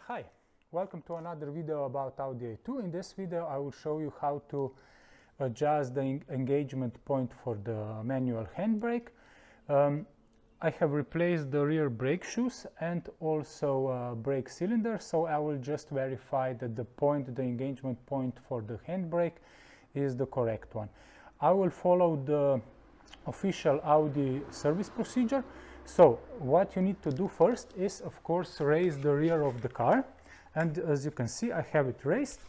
Hi, welcome to another video about Audi A2. In this video I will show you how to adjust the engagement point for the manual handbrake. I have replaced the rear brake shoes and also brake cylinder, so I will just verify that the engagement point for the handbrake is the correct one. I will follow the official Audi service procedure. So what you need to do first is, of course, raise the rear of the car, and as you can see I have it raised.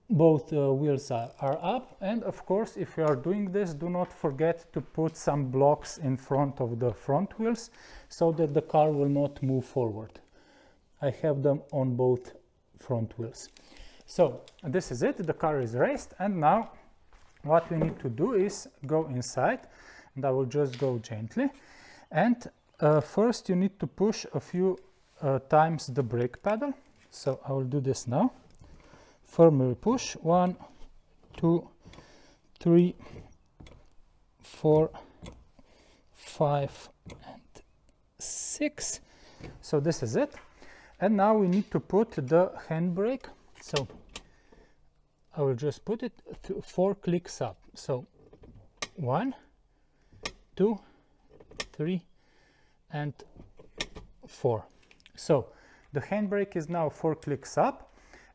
Both wheels are up, and of course if you are doing this, do not forget to put some blocks in front of the front wheels so that the car will not move forward. I have them on both front wheels. So this is it, the car is raised, and now what we need to do is go inside, and I will just go gently. And first you need to push a few times the brake pedal. So I will do this now. Firmly push 1, 2, 3, 4, 5, and 6. So this is it. And now we need to put the handbrake. So I will just put it 4 clicks up. So 1, 2, 3, and 4. So the handbrake is now 4 clicks up.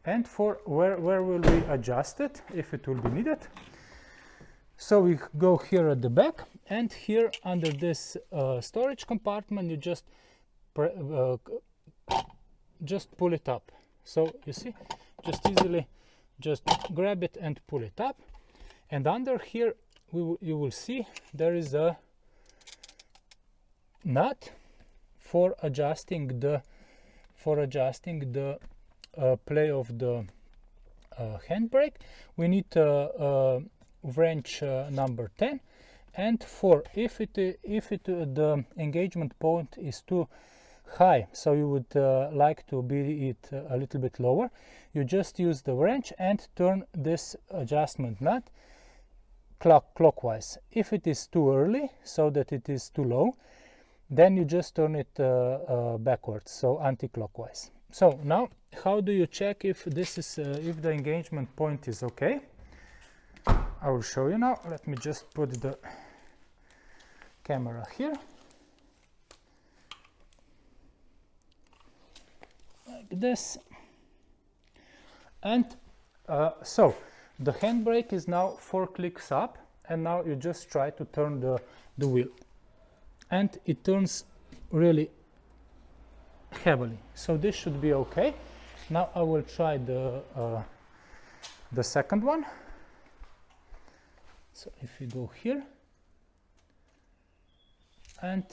And for where will we adjust it if it will be needed? So we go here at the back, and here under this storage compartment you just pull it up. So you see, just easily just grab it and pull it up, and under here you will see there is a nut for adjusting the play of the handbrake. We need wrench number 10, and if the engagement point is too high, so you would like to be it a little bit lower, you just use the wrench and turn this adjustment nut clockwise. If it is too early, so that it is too low, then you just turn it backwards, so anti-clockwise. So now, how do you check if this is if the engagement point is okay? I will show you now. Let me just put the camera here, like this, and so the handbrake is now 4 clicks up, and now you just try to turn the wheel, and it turns really heavily, so this should be okay. Now I will try the second one. So if you go here, and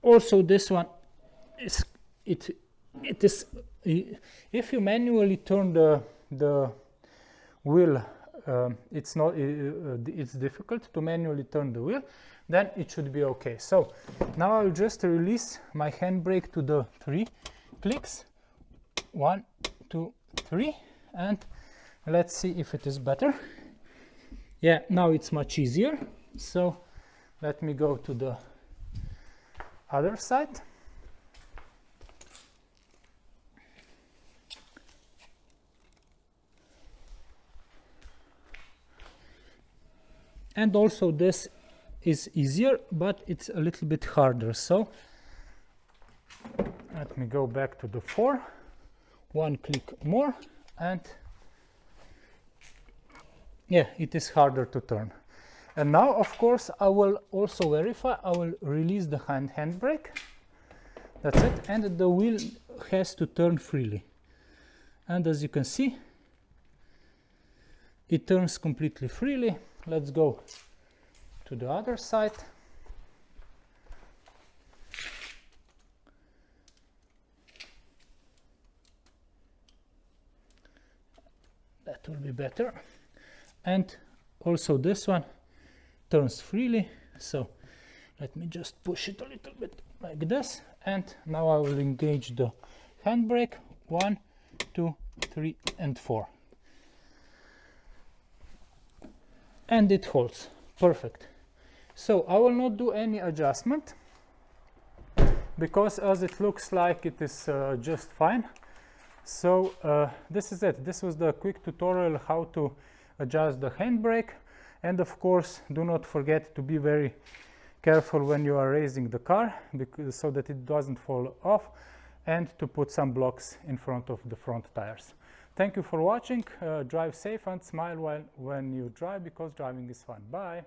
also this one is it is, if you manually turn the wheel, it's difficult to manually turn the wheel, then it should be okay. So now I'll just release my handbrake to the 3 clicks, 1, 2, 3, and let's see if it is better. Yeah, now it's much easier. So let me go to the other side. And also this is easier, but it's a little bit harder. So let me go back to the 4, 1 click more, and yeah, it is harder to turn. And now, of course, I will also verify. I will release the handbrake. That's it, and the wheel has to turn freely. And as you can see, it turns completely freely. Let's go to the other side. That will be better. And also this one turns freely. So let me just push it a little bit like this. And now I will engage the handbrake. 1, 2, 3, and 4. And it holds perfect. So I will not do any adjustment. because as it looks like it is just fine. So this is it. This was the quick tutorial how to adjust the handbrake. And of course, do not forget to be very careful when you are raising the car, because, so that it doesn't fall off, and to put some blocks in front of the front tires. Thank you for watching. Drive safe and smile when you drive, because driving is fun. Bye.